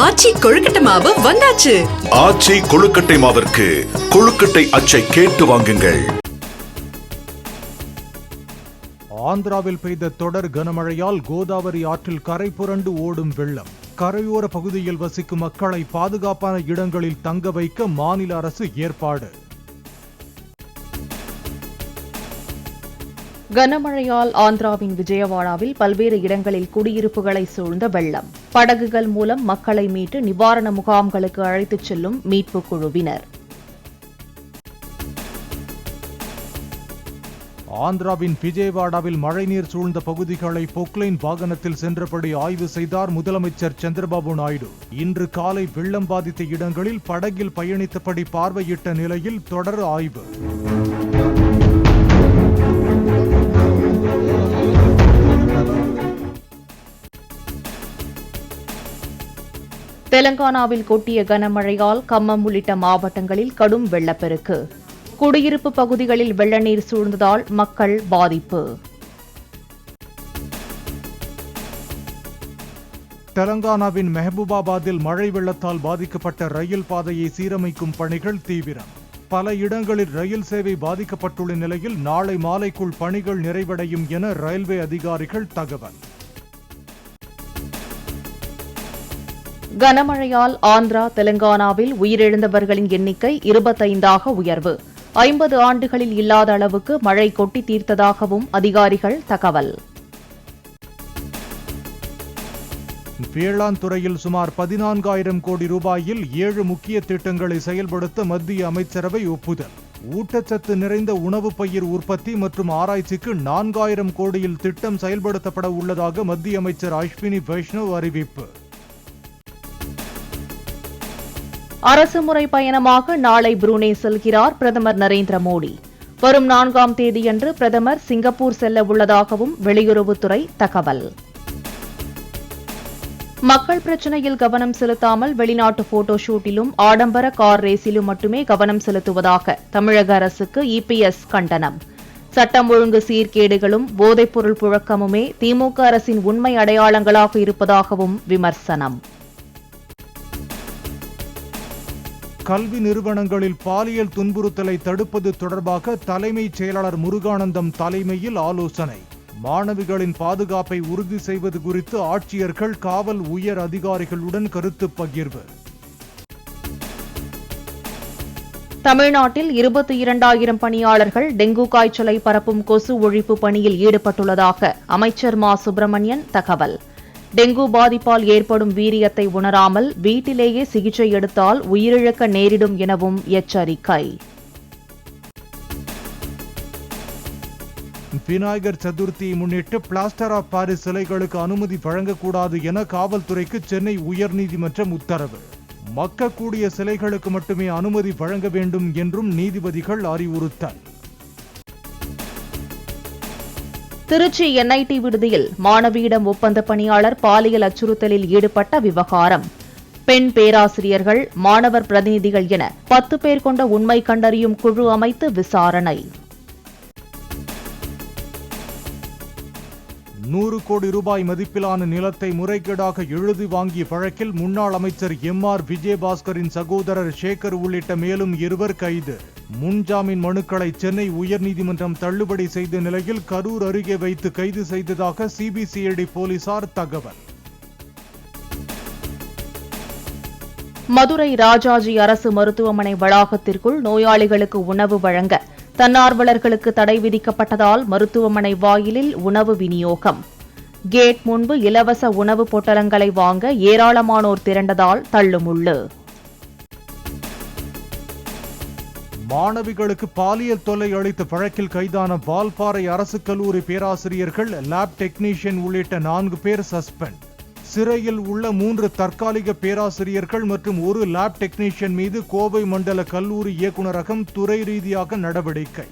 ஆச்சி கொழுக்கட்டை மாவு வந்தாச்சு. ஆச்சி கொழுக்கட்டை மாவிற்கு கொழுக்கட்டை அச்சை கேட்டு வாங்குங்கள். ஆந்திராவில் பெய்த தொடர் கனமழையால் கோதாவரி ஆற்றில் கரை புரண்டு ஓடும் வெள்ளம். கரையோர பகுதியில் வசிக்கும் மக்களை பாதுகாப்பான இடங்களில் தங்க வைக்க மாநில அரசு ஏற்பாடு. கனமழையால் ஆந்திராவின் விஜயவாடாவில் பல்வேறு இடங்களில் குடியிருப்புகளை சூழ்ந்த வெள்ளம். படகுகள் மூலம் மக்களை மீட்டு நிவாரண முகாம்களுக்கு அழைத்துச் செல்லும் மீட்புக் குழுவினர். ஆந்திராவின் விஜயவாடாவில் மழைநீர் சூழ்ந்த பகுதிகளை பொக்லைன் வாகனத்தில் சென்றபடி ஆய்வு செய்தார் முதலமைச்சர் சந்திரபாபு நாயுடு. இன்று காலை வெள்ளம் பாதித்த இடங்களில் படகில் பயணித்தபடி பார்வையிட்ட நிலையில் தொடர் ஆய்வு. தெலங்கானாவில் கொட்டிய கனமழையால் கம்மம் உள்ளிட்ட மாவட்டங்களில் கடும் வெள்ளப்பெருக்கு. குடியிருப்பு பகுதிகளில் வெள்ள நீர் சூழ்ந்ததால் மக்கள் பாதிப்பு. தெலங்கானாவின் மெஹபூபாபாத்தில் மழை வெள்ளத்தால் பாதிக்கப்பட்ட ரயில் பாதையை சீரமைக்கும் பணிகள் தீவிரம். பல இடங்களில் ரயில் சேவை பாதிக்கப்பட்டுள்ள நிலையில் நாளை மாலைக்குள் பணிகள் நிறைவடையும் என ரயில்வே அதிகாரிகள் தகவல். கனமழையால் ஆந்திரா, தெலங்கானாவில் உயிரிழந்தவர்களின் எண்ணிக்கை 25ஆக உயர்வு. 50 ஆண்டுகளில் இல்லாத அளவுக்கு மழை கொட்டி தீர்த்ததாகவும் அதிகாரிகள் தகவல். வேளாண் துறையில் சுமார் 14,000 கோடி ரூபாயில் 7 முக்கிய திட்டங்களை செயல்படுத்த மத்திய அமைச்சரவை ஒப்புதல். ஊட்டச்சத்து நிறைந்த உணவு பயிர் உற்பத்தி மற்றும் ஆராய்ச்சிக்கு 4,000 கோடியில் திட்டம் செயல்படுத்தப்பட உள்ளதாக மத்திய அமைச்சர் அஸ்வினி வைஷ்ணவ் அறிவிப்பு. அரசுமுறை பயணமாக நாளை புரூனே செல்கிறார் பிரதமர் நரேந்திர மோடி. வரும் 4ஆம் தேதியன்று பிரதமர் சிங்கப்பூர் செல்ல உள்ளதாகவும் வெளியுறவுத்துறை தகவல். மக்கள் பிரச்சினையில் கவனம் செலுத்தாமல் வெளிநாட்டு போட்டோ ஷூட்டிலும் ஆடம்பர கார் ரேஸிலும் மட்டுமே கவனம் செலுத்துவதாக தமிழக அரசுக்கு இபிஎஸ் கண்டனம். சட்டம் ஒழுங்கு சீர்கேடுகளும் போதைப்பொருள் புழக்கமுமே திமுக அரசின் உண்மை அடையாளங்களாக இருப்பதாகவும் விமர்சனம். கல்வி நிறுவனங்களில் பாலியல் துன்புறுத்தலை தடுப்பது தொடர்பாக தலைமைச் செயலாளர் முருகானந்தம் தலைமையில் ஆலோசனை. மாணவிகளின் பாதுகாப்பை உறுதி செய்வது குறித்து ஆட்சியர்கள், காவல் உயர் அதிகாரிகளுடன் கருத்து பகிர்வு. தமிழ்நாட்டில் 22,000 பணியாளர்கள் டெங்கு காய்ச்சலை பரப்பும் கொசு ஒழிப்பு பணியில் ஈடுபட்டுள்ளதாக அமைச்சர் மா சுப்பிரமணியன் தகவல். டெங்கு பாதிப்பால் ஏற்படும் வீரியத்தை உணராமல் வீட்டிலேயே சிகிச்சை எடுத்தால் உயிரிழக்க நேரிடும் எனவும் எச்சரிக்கை. விநாயகர் சதுர்த்தியை முன்னிட்டு பிளாஸ்டர் ஆஃப் பாரிஸ் சிலைகளுக்கு அனுமதி வழங்கக்கூடாது என காவல்துறைக்கு சென்னை உயர்நீதிமன்றம் உத்தரவு. மக்கக்கூடிய சிலைகளுக்கு மட்டுமே அனுமதி வழங்க வேண்டும் என்றும் நீதிபதிகள் அறிவுறுத்தல். திருச்சி என்ஐடி விடுதியில் மாணவியிடம் ஒப்பந்த பணியாளர் பாலியல் அச்சுறுத்தலில் ஈடுபட்ட விவகாரம். பெண் பேராசிரியர்கள், மாணவர் பிரதிநிதிகள் என 10 பேர் கொண்ட உண்மை கண்டறியும் குழு அமைத்து விசாரணை. 100 கோடி ரூபாய் மதிப்பிலான நிலத்தை முறைகேடாக எழுதி வாங்கிய வழக்கில் முன்னாள் அமைச்சர் MR விஜயபாஸ்கரின் சகோதரர் சேகர் உள்ளிட்ட மேலும் 2 கைது. முன்ஜாமீன் மனுக்களை சென்னை உயர்நீதிமன்றம் தள்ளுபடி செய்த நிலையில் கரூர் அருகே வைத்து கைது செய்ததாக சிபிசிஐடி போலீசார் தகவல். மதுரை ராஜாஜி அரசு மருத்துவமனை வளாகத்திற்குள் நோயாளிகளுக்கு உணவு வழங்க தன்னார்வலர்களுக்கு தடை விதிக்கப்பட்டதால் மருத்துவமனை வாயிலில் உணவு விநியோகம். கேட் முன்பு இலவச உணவு பொட்டலங்களை வாங்க ஏராளமானோர் திரண்டதால் தள்ளுமுள்ளு. மாணவிகளுக்கு பாலியல் தொல்லை அளித்த வழக்கில் கைதான வால்பாறை அரசு கல்லூரி பேராசிரியர்கள், லேப் டெக்னீஷியன் உள்ளிட்ட 4 பேர் சஸ்பெண்ட். சிறையில் உள்ள 3 தற்காலிக பேராசிரியர்கள் மற்றும் 1 லேப் டெக்னீஷியன் மீது கோவை மண்டல கல்லூரி இயக்குநரகம் துறை ரீதியாக நடவடிக்கை.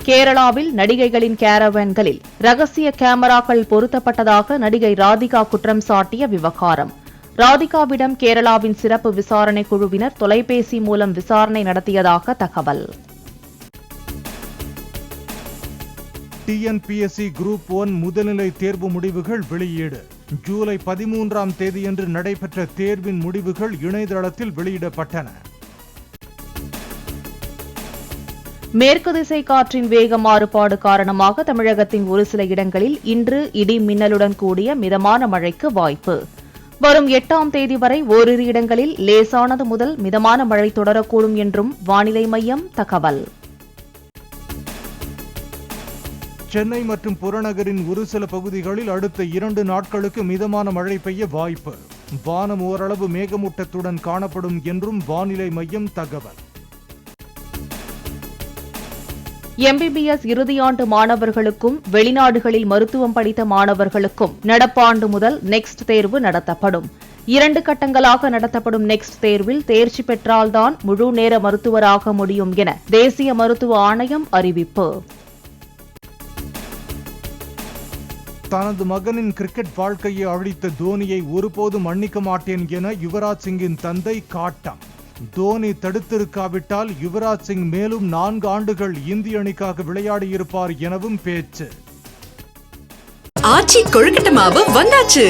கேரளாவில் நடிகைகளின் கேரவன்களில் ரகசிய கேமராக்கள் பொருத்தப்பட்டதாக நடிகை ராதிகா குற்றம் சாட்டிய விவகாரம். ராதிகாவிடம் கேரளாவின் சிறப்பு விசாரணை குழுவினர் தொலைபேசி மூலம் விசாரணை நடத்தியதாக தகவல். TNPSC குரூப் 1 முதல்நிலை தேர்வு முடிவுகள் வெளியீடு. ஜூலை 13ஆம் தேதியன்று நடைபெற்ற தேர்வின் முடிவுகள் இணையதளத்தில் வெளியிடப்பட்டன. மேற்கு திசை காற்றின் வேக மாறுபாடு காரணமாக தமிழகத்தின் ஒரு சில இடங்களில் இன்று இடி மின்னலுடன் கூடிய மிதமான மழைக்கு வாய்ப்பு. வரும் 8ஆம் தேதி வரை ஓரிரு இடங்களில் லேசானது முதல் மிதமான மழை தொடரக்கூடும் என்றும் வானிலை மையம் தகவல். சென்னை மற்றும் புறநகரின் ஒரு சில பகுதிகளில் அடுத்த 2 நாட்களுக்கு மிதமான மழை பெய்ய வாய்ப்பு. வானம் ஓரளவு மேகமூட்டத்துடன் காணப்படும் என்றும் வானிலை மையம் தகவல். MBBS இறுதியாண்டு மாணவர்களுக்கும் வெளிநாடுகளில் மருத்துவம் படித்த மாணவர்களுக்கும் நடப்பாண்டு முதல் நெக்ஸ்ட் தேர்வு நடத்தப்படும். 2 கட்டங்களாக நடத்தப்படும் நெக்ஸ்ட் தேர்வில் தேர்ச்சி பெற்றால்தான் முழு நேர மருத்துவராக முடியும் என தேசிய மருத்துவ ஆணையம் அறிவிப்பு. தனது மகனின் கிரிக்கெட் வாழ்க்கையை அழித்த தோனியை ஒருபோதும் மன்னிக்க மாட்டேன் என யுவராஜ் சிங்கின் தந்தை காட்டம். தோனி தடுத்திருக்காவிட்டால் யுவராஜ் சிங் மேலும் 4 ஆண்டுகள் இந்திய அணிக்காக விளையாடியிருப்பார் எனவும் பேச்சு. ஆச்சி கொழுக்கட்டை மாவு வந்தாச்சு.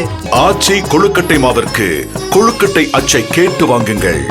ஆச்சி கொழுக்கட்டை மாவிற்கு கொழுக்கட்டை அச்சை கேட்டு வாங்குங்கள்.